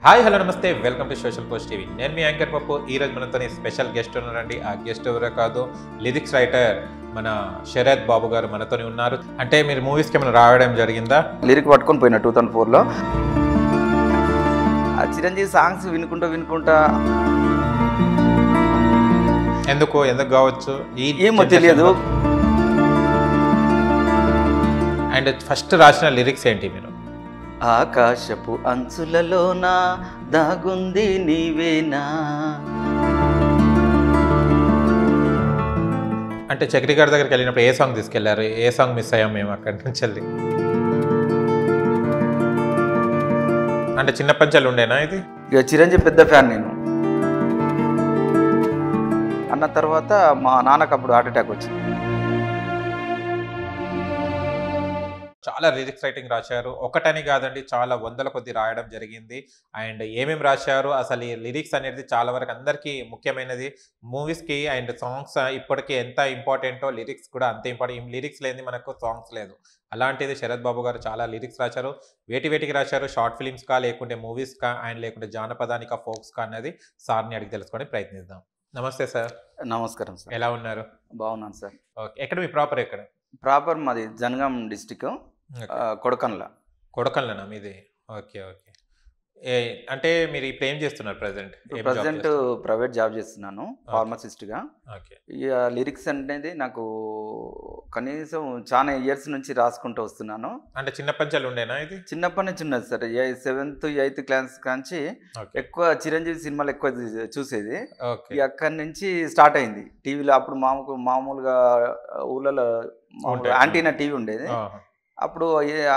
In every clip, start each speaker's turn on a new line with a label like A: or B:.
A: Hi hello నమస్తే welcome to social post TV. నేను మీ యాంకర్ పప్పు. ఈరోజు మనతో స్పెషల్ గెస్ట్ ఉన్నారండి. ఆ గెస్ట్ ఎవరో కాదు, లిరిక్స్ రైటర్ మన శరత్ బాబు గారు మనతో ఉన్నారు. అంటే మీరు మూవీస్కి ఏమైనా రావడం జరిగిందా?
B: లిరిక్ పట్టుకొని పోయినా 2004లో ఆ చిరంజీవి సాంగ్స్ వినుకుంటా
A: ఎందుకు కావచ్చు
B: ఏమో తెలియదు.
A: అండ్ ఫస్ట్ రాసిన లిరిక్స్ ఏంటి మీరు?
B: ఆకాశపు అంచులలోన దాగుంది నీవేనా.
A: అంటే చక్రి గారి దగ్గరికి వెళ్ళినప్పుడు ఏ సాంగ్ తీసుకెళ్లారు? ఏ సాంగ్ మిస్ అయ్యాం మేము అక్కడి నుంచి వెళ్ళి? అంటే చిన్న పంచాలు ఉండేనా ఇది?
B: ఇక చిరంజీవి పెద్ద ఫ్యాన్ నేను. అన్న తర్వాత మా నాన్నకు అప్పుడు హార్ట్ అటాక్ వచ్చింది.
A: చాలా లిరిక్స్ రైటింగ్ రాశారు. ఒకటని కాదండి, చాలా వందల కొద్ది రాయడం జరిగింది. అండ్ ఏమేమి రాశారు, అసలు ఈ లిరిక్స్ అనేది చాలా వరకు అందరికీ ముఖ్యమైనది. మూవీస్కి అండ్ సాంగ్స్ ఇప్పటికీ ఎంత ఇంపార్టెంటో లిరిక్స్ కూడా అంతే ఇంపార్టెంట్. లిరిక్స్ లేని మనకు సాంగ్స్ లేదు. అలాంటిది శరత్ బాబు గారు చాలా లిరిక్స్ రాశారు. వేటికి రాశారు? షార్ట్ ఫిలిమ్స్కా, లేకుంటే మూవీస్కా, అండ్ లేకుంటే జానపదానికా, ఫోక్స్కా అన్నది సార్ని అడిగి తెలుసుకొని ప్రయత్నిద్దాం. నమస్తే సార్.
B: నమస్కారం సార్.
A: ఎలా ఉన్నారు?
B: బాగున్నాను సార్.
A: ఓకే, ఎక్కడ మీ ప్రాపర్? ఎక్కడ
B: ప్రాపర్ మాది జనగాం డిస్టిక్, కొడకన్ల.
A: కొడకన్లనా మీది? Okay okay. అంటే మీరు ఇప్పుడు ఏం చేస్తున్నారు ప్రజెంట్?
B: ప్రైవేట్ జాబ్ చేస్తున్నాను, ఫార్మసిస్ట్గా.
A: ఓకే.
B: ఇక లిరిక్స్ అనేది నాకు కనీసం చాలా ఇయర్స్ నుంచి రాసుకుంటూ వస్తున్నాను.
A: అంటే చిన్న పంచాలు ఉండేనా ఇది?
B: చిన్నప్పటి నుంచి ఉన్నది సార్. 7th 8th క్లాస్ కాంచి ఎక్కువ చిరంజీవి సినిమాలు ఎక్కువ చూసేది. ఇక అక్కడి నుంచి స్టార్ట్ అయింది టీవీలో. అప్పుడు మామూలుగా ఊళ్ళలో యాంటీనా టీవీ ఉండేది. అప్పుడు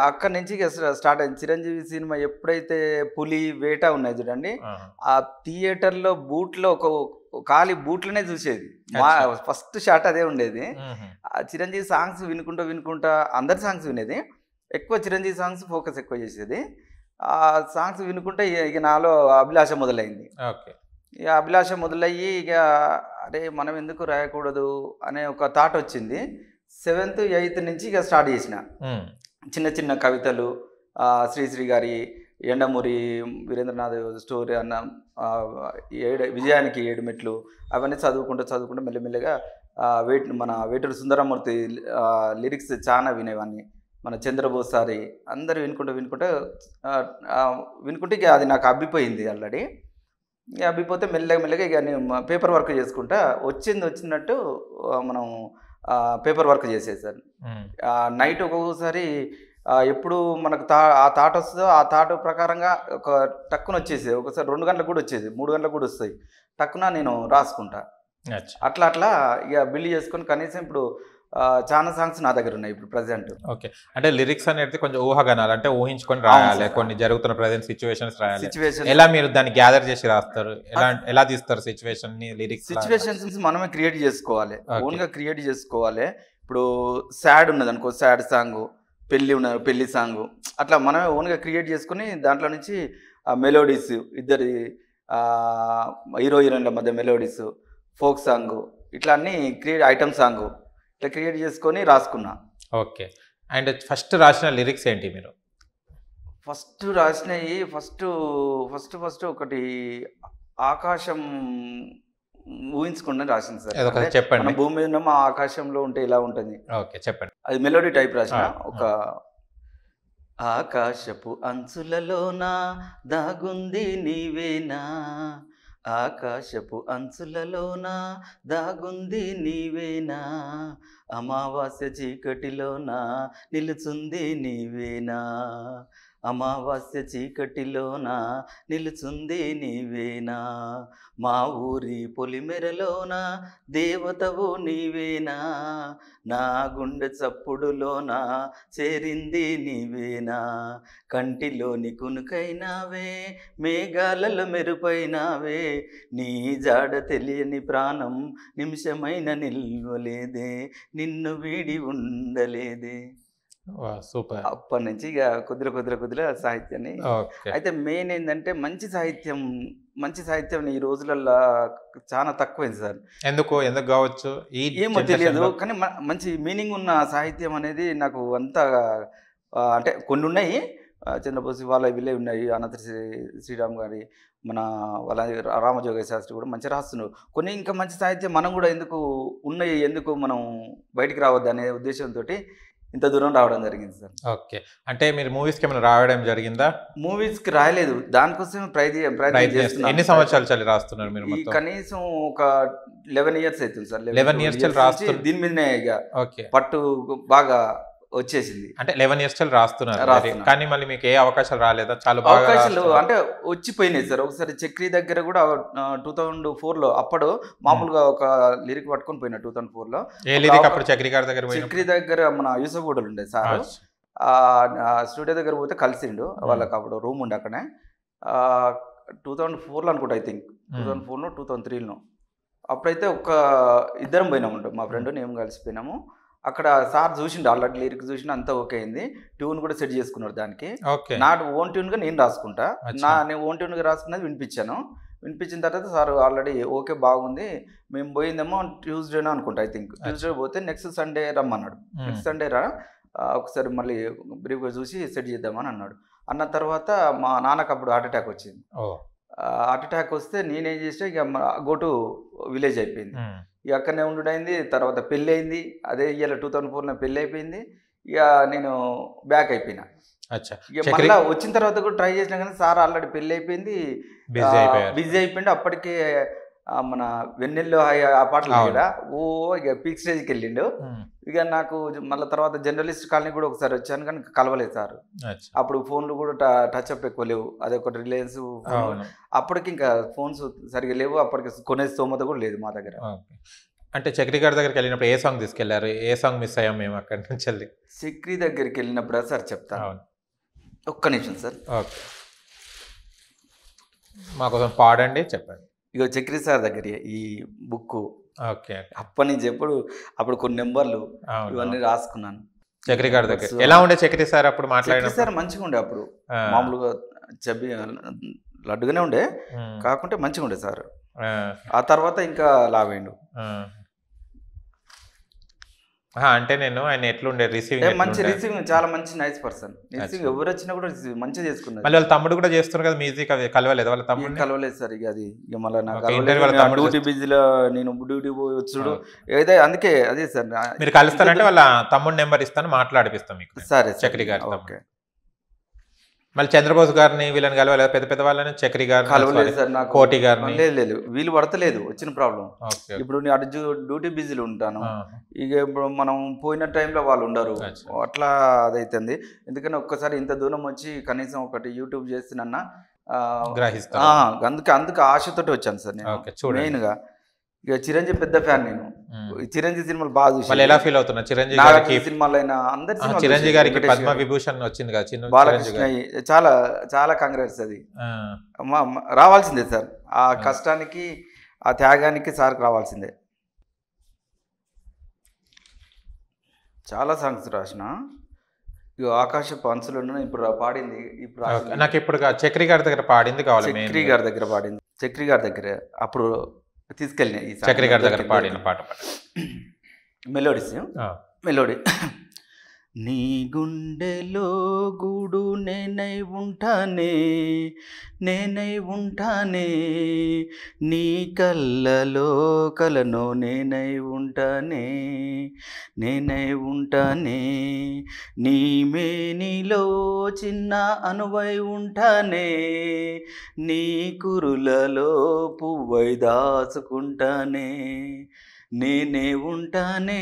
B: అక్కడి నుంచి స్టార్ట్ అయింది. చిరంజీవి సినిమా ఎప్పుడైతే పులి వేట ఉన్నాయి చూడండి, ఆ థియేటర్లో బూట్లో ఒక ఖాళీ బూట్లనే చూసేది. ఫస్ట్ షాట్ అదే ఉండేది. ఆ చిరంజీవి సాంగ్స్ వినుకుంటా అందరి సాంగ్స్ వినేది. ఎక్కువ చిరంజీవి సాంగ్స్ ఫోకస్ ఎక్కువ చేసేది. ఆ సాంగ్స్ వినుకుంటే ఇక నాలో అభిలాష మొదలైంది. ఇక అభిలాష మొదలయ్యి ఇక అరే మనం ఎందుకు రాయకూడదు అనే ఒక థాట్ వచ్చింది. 7th 8th నుంచి ఇక స్టార్ట్ చేసిన చిన్న చిన్న కవితలు. శ్రీశ్రీ గారి ఎండమూరి వీరేంద్రనాథ్ స్టోరీ అన్న, విజయానికి 7 మెట్లు, అవన్నీ చదువుకుంటూ మెల్లమెల్లగా మన వేటూరు సుందరమూర్తి లిరిక్స్ చాలా వినేవాన్ని. మన చంద్రబోస్ సారి అందరు వినుకుంటే ఇక అది నాకు అబ్బిపోయింది ఆల్రెడీ. ఇక అబ్బిపోతే మెల్లగా ఇక నేను పేపర్ వర్క్ చేసుకుంటా వచ్చినట్టు మనం పేపర్ వర్క్ చేసేసాను. నైట్ ఒక్కొక్కసారి ఎప్పుడు మనకు ఆ థాట్ వస్తుందో ఆ థాట్ ప్రకారంగా ఒక టక్కున వచ్చేసేది. ఒకసారి 2 గంటలకు కూడా వచ్చేది, 3 గంటలకు కూడా వస్తాయి. టక్కున నేను రాసుకుంటా. అట్లా ఇక బిల్డ్ చేసుకొని కనీసం ఇప్పుడు చాలా సాంగ్స్ నా దగ్గర ఉన్నాయి ఇప్పుడు ప్రజెంట్.
A: ఓకే. అంటే లిరిక్స్ అనేది కొంచెం ఊహగనాలు, అంటే ఊహించుకొని రాయాలి. కొన్ని జరుగుతున్న ప్రజెంట్ సిచ్యువేషన్స్ రాయాలి. ఎలా మీరు దాన్ని గ్యాదర్ చేసి రాస్తారు? ఎలా తీస్తారు సిచ్యువేషన్ ని? లిరిక్స్
B: సిచ్యువేషన్స్ మనమే క్రియేట్ చేసుకోవాలి, ఓన్ గా క్రియేట్ చేసుకోవాలి. ఇప్పుడు సాడ్ ఉన్నది అనుకో, సాడ్ సాంగ్, పెళ్లి సాంగ్, అట్లా మనమే ఓన్గా క్రియేట్ చేసుకుని దాంట్లో నుంచి మెలోడీస్, ఇద్దరి హీరో హీరోయిన్ల మధ్య మెలోడీస్, ఫోక్ సాంగ్, ఇట్లా అన్నీ ఐటమ్ సాంగ్ ఇట్లా క్రియేట్ చేసుకొని రాసుకున్నా.
A: ఓకే. అండ్ ఫస్ట్ రాసిన లిరిక్స్ ఏంటి మీరు?
B: ఫస్ట్ రాసినవి ఫస్ట్ ఒకటి ఆకాశం ఊహించుకుండా రాసింది సార్.
A: చెప్పండి.
B: భూమి మీద ఉన్నాము, ఆకాశంలో ఉంటే ఇలా ఉంటుంది.
A: ఓకే, చెప్పండి.
B: అది మెలోడీ టైప్ రాసిన. ఒక ఆకాశపు అంచులలోన దాగుంది నీవేనా, ఆకాశపు అంచులలోన దాగుంది నీవేనా, అమావాస్య చీకటిలోన నిలుచుంది నీవేనా, అమావాస్య చీకటిలోన నిలుచుంది నీవేనా, మా ఊరి పొలిమెరలోన దేవతవు నీవేనా, నా గుండె చప్పుడులోన చేరింది నీవేనా, కంటిలోని కునుకైనావే, మేఘాలలో మెరుపైనావే, నీ జాడ తెలియని ప్రాణం నిమిషమైన నిల్వలేదే, నిన్ను వీడి ఉండలేదే.
A: సూపర్.
B: అప్పటి నుంచి ఇక కుదిర సాహిత్యాన్ని. అయితే మెయిన్ ఏంటంటే మంచి సాహిత్యం ఈ రోజులలో చాలా తక్కువైంది సార్.
A: ఎందుకు కావచ్చు
B: ఏమో తెలియదు, కానీ మంచి మీనింగ్ ఉన్న సాహిత్యం అనేది నాకు అంత అంటే కొన్ని ఉన్నాయి. చంద్రబోస్ వాళ్ళ వీళ్ళే ఉన్నాయి, అనంత శ్రీరామ్ గారి, మన వాళ్ళ రామజోగయ్య శాస్త్రి కూడా మంచిగా రాస్తున్నారు. కొన్ని ఇంకా మంచి సాహిత్యం మనం కూడా ఎందుకు మనం బయటికి రావద్దు అనే ఉద్దేశంతో ఇంత దూరం రావడం జరిగింది సార్.
A: ఓకే, అంటే మీరు మూవీస్కి ఏమైనా రావడం జరిగిందా?
B: మూవీస్కి రాయలేదు, దానికోసం ప్రయత్నం చేస్తున్నాను.
A: ఎన్ని సంవత్సరాలు చల్లి రాస్తున్నారు మీరు?
B: కనీసం ఒక 11 years అవుతుంది సార్.
A: 11 years రాస్తున్నారు
B: దీని మీదనే ఇక
A: ఓకే
B: పట్టు బాగా వచ్చేసింది.
A: అంటే 11 years రాస్తున్నారు, కానీ మళ్ళీ మీకు ఏ అవకాశాలు రాలేదా? చాలా
B: అవకాశాలు అంటే వచ్చిపోయినాయి సార్. ఒకసారి చక్రి దగ్గర కూడా 2004లో అప్పుడు మామూలుగా ఒక లిరిక్ పట్టుకొని పోయినా 2004లో.
A: ఏ లిరిక్ అప్పుడు చక్రి గారి దగ్గర?
B: చక్రి దగ్గర మన యూసఫ్ గూడలు ఉండే సార్, స్టూడియో దగ్గర పోతే కలిసిండు. వాళ్ళకి అప్పుడు రూమ్ ఉండే అక్కడే. 2004లో అనుకుంటా, ఐ థింక్ 2004లో 2003లో. అప్పుడైతే ఇద్దరం పోయినాము, మా ఫ్రెండ్ నేను కలిసిపోయినాము. అక్కడ సార్ చూసిండు, ఆల్రెడీ లిరిక్ చూసిన అంతా ఓకే అయింది. ట్యూన్ కూడా సెట్ చేసుకున్నారు దానికి. నా ఓన్ ట్యూన్గా నేను రాసుకుంటా, నేను ఓన్ ట్యూన్గా రాసుకున్నది వినిపించిన తర్వాత సార్ ఆల్రెడీ ఓకే బాగుంది, మేము పోయిందేమో ట్యూస్డేనో అనుకుంటా, ఐ థింక్ ట్యూస్డే పోతే నెక్స్ట్ సండే రమ్మన్నాడు. నెక్స్ట్ సండే రా ఒకసారి మళ్ళీ బ్రీఫ్గా చూసి సెట్ చేద్దామని అన్నాడు. అన్న తర్వాత మా నాన్నకు అప్పుడు హార్ట్ అటాక్ వచ్చింది. హార్ట్ అటాక్ వస్తే నేనేం చేస్తే ఇక గో టు విలేజ్ అయిపోయింది. ఇక అక్కడనే ఉండుడైంది. తర్వాత పెళ్ళి అయింది, అదే ఇయర్ 2004లో పెళ్ళి అయిపోయింది. ఇక నేను బ్యాక్ అయిపోయినా. ఇక మళ్ళీ వచ్చిన తర్వాత కూడా ట్రై చేసినా కానీ సార్ ఆల్రెడీ పెళ్ళి అయిపోయింది, బిజీ అయిపోయింది. అప్పటికే మన వెన్నెల్లో ఆ పాటలు కూడా ఇక పీక్ స్టేజ్కి వెళ్ళిండు. ఇక నాకు మళ్ళీ తర్వాత జర్నలిస్ట్ కాలనీ కూడా ఒకసారి వచ్చాను కానీ కలవలేదు సార్. అప్పుడు ఫోన్లు కూడా టచ్ అప్ ఎక్కువ లేవు, అదొకటి రిలయన్స్. అప్పటికి ఇంకా ఫోన్స్ సరిగా లేవు, అప్పటికి కొనే స్తోమత కూడా లేదు మా దగ్గర.
A: అంటే చక్రి గారి దగ్గరికి వెళ్ళినప్పుడు ఏ సాంగ్ తీసుకెళ్లారు? ఏ సాంగ్ మిస్ అయ్యాం మేము అక్కడి నుంచి వెళ్ళి?
B: చక్రి దగ్గరికి వెళ్ళినప్పుడు సార్ చెప్తాను, ఒక్క నిమిషం సార్.
A: ఓకే, మాకోసం పాడండి, చెప్పండి.
B: ఇక చక్రి సార్ దగ్గర ఈ బుక్
A: ఓకే
B: అప్పటి నుంచి అప్పుడు కొన్ని నెంబర్లు ఇవన్నీ రాసుకున్నాను.
A: చక్రి గారి దగ్గర ఎలా ఉండే చక్రి సార్ అప్పుడు మాట్లాడిన?
B: సార్ మంచిగా ఉండే, అప్పుడు మామూలుగా చెబ్బి లడ్డుగానే ఉండే, కాకుంటే మంచిగా ఉండే సార్. ఆ తర్వాత ఇంకా లావేండు.
A: అంటే నేను ఆయన ఎట్లుండే రిసీవింగ్?
B: మంచి రిసీవింగ్, చాలా మంచి నైస్ పర్సన్. రిసీవింగ్ ఎవరు వచ్చినా కూడా మంచిగా చేసుకున్నారు.
A: మళ్ళీ వాళ్ళ తమ్ముడు కూడా చేస్తున్నారు కదా మ్యూజిక్, అవి కలవలేదు? వాళ్ళ తమ్ముడు
B: కలవలేదు సార్. ఇక అది ఇక మళ్ళీ నాకు డ్యూటీ బిజీలో నేను డ్యూటీ పోయి వచ్చుడు ఏదో, అందుకే అదే సార్.
A: మీరు కలుస్తారంటే వాళ్ళ తమ్ముడు నెంబర్ ఇస్తాను, మాట్లాడిపిస్తాం మీకు.
B: సరే
A: చక్రి గారు. ఓకే, మళ్ళీ చంద్రబోస్ గారిని వీళ్ళని కలవలేదు? పెద్ద పెద్ద వాళ్ళని చక్రి గారు
B: కలవలేదు సార్. నాకు
A: కోటి గారిని
B: లేదు, వీళ్ళు పడతలేదు, వచ్చిన ప్రాబ్లం. ఇప్పుడు నేను అటు డ్యూటీ బిజీలో ఉంటాను, ఇక ఇప్పుడు మనం పోయిన టైంలో వాళ్ళు ఉండరు, అట్లా అదైతుంది. ఎందుకంటే ఒక్కసారి ఇంత దూరం వచ్చి కనీసం ఒకటి యూట్యూబ్ చేస్తున్నా అందుకే ఆశతోటి వచ్చాను సార్ నేను మెయిన్గా. ఇక చిరంజీవి పెద్ద ఫ్యాన్ నేను, చిరంజీవి సినిమాలు బాగా చూసి.
A: ఎలా ఫీల్ అవుతున్నా? చిరంజీవి గారికి
B: సినిమాలైనా అందరి
A: చిరంజీవి గారికి పద్మ విభూషణ్ వచ్చింది కదా,
B: బాలకృష్ణ, చాలా చాలా కాంగ్రెస్. అది రావాల్సిందే సార్, ఆ కష్టానికి ఆ త్యాగానికి సార్కి రావాల్సిందే. చాలా సాంగ్స్ రాసిన, ఇక ఆకాశపు అంచులను ఇప్పుడు పాడింది. ఇప్పుడు
A: నాకు ఇప్పుడు చక్రి గారి దగ్గర పాడింది కావాలి.
B: చక్రి గారి దగ్గర పాడింది, చక్రి గారి దగ్గర అప్పుడు తీసుకెళ్ళిన ఈ
A: చక్రి గారి దగ్గర పాడిన పాట
B: మెలోడీ. నీ గుండెలో గూడు నేనై ఉంటానే, నీ కళ్ళలో కలను నేనై ఉంటానే, నీ మేనిలో చిన్న అనువై ఉంటానే, నీ కురులలో పువ్వై దాచుకుంటానే, నేనే ఉంటానే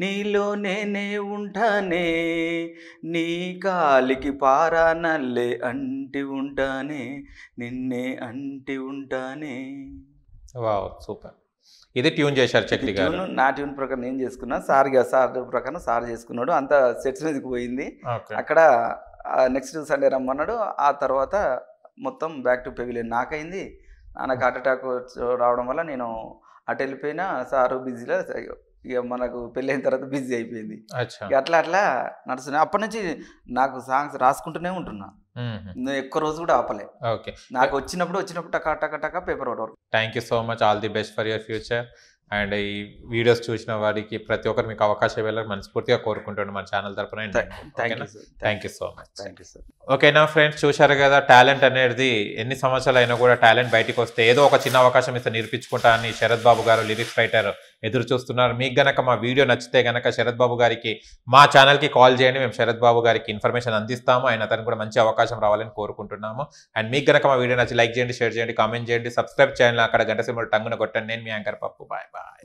B: నీలో నేనే ఉంటానే, నీ కాలికి పారా నల్లే అంటి ఉంటానే, నిన్నే అంటి ఉంటానే.
A: Wow, super. ఇది ట్యూన్ చేశారు చక్రి గారు?
B: నా ట్యూన్ ప్రకారం నేను చేసుకున్నా, సార్ ప్రకారం సార్ చేసుకున్నాడు. అంత సెట్స్ మీదకి పోయింది. అక్కడ నెక్స్ట్ సండే రమ్మన్నాడు. ఆ తర్వాత మొత్తం బ్యాక్ టు పెవిలియన్ నాకైంది. నాకు హార్ట్ అటాక్ రావడం వల్ల నేను అటు వెళ్ళిపోయినా, సారు బిజీలో, ఇక మనకు పెళ్ళైన తర్వాత బిజీ అయిపోయింది. అట్లా నడుస్తున్నాయి. అప్పటి నుంచి నాకు సాంగ్స్ రాసుకుంటూనే ఉంటున్నా, ఎక్కువ రోజు కూడా ఆపలే.
A: ఓకే,
B: నాకు వచ్చినప్పుడు టకా టకా టకా paper out.
A: Thank you so much, all the best for your future. And ఈ వీడియోస్ చూసిన వారికి ప్రతి ఒక్కరు మీకు అవకాశం ఇవ్వాలని మనస్ఫూర్తిగా కోరుకుంటున్నాను మన ఛానల్ తరపున. Thank you so much. ఓకేనా ఫ్రెండ్స్, చూశారు కదా టాలెంట్ అనేది ఎన్ని సంవత్సరాలు అయినా కూడా టాలెంట్ బయటకు వస్తే ఏదో ఒక చిన్న అవకాశం ఇస్తే నిరూపించుకుంటా అని శరత్ బాబు గారు లిరిక్స్ రైటర్ ఎదురు చూస్తున్నారు. మీకు గనక మా వీడియో నచ్చితే గనక శరత్ బాబు గారికి మా ఛానల్కి కాల్ చేయండి, మేము శరత్ బాబు గారికి ఇన్ఫర్మేషన్ అందిస్తాము. ఆయన అతను కూడా మంచి అవకాశం రావాలని కోరుకుంటున్నాము. అండ్ మీకు గనక మా వీడియో నచ్చి లైక్ చేయండి, షేర్ చేయండి, కామెంట్ చేయండి, సబ్స్క్రైబ్ చేయండి, అక్కడ గంట సింబల్ టంగున కొట్టండి. నేను మీ యాంకర్ పప్పు. Bye bye.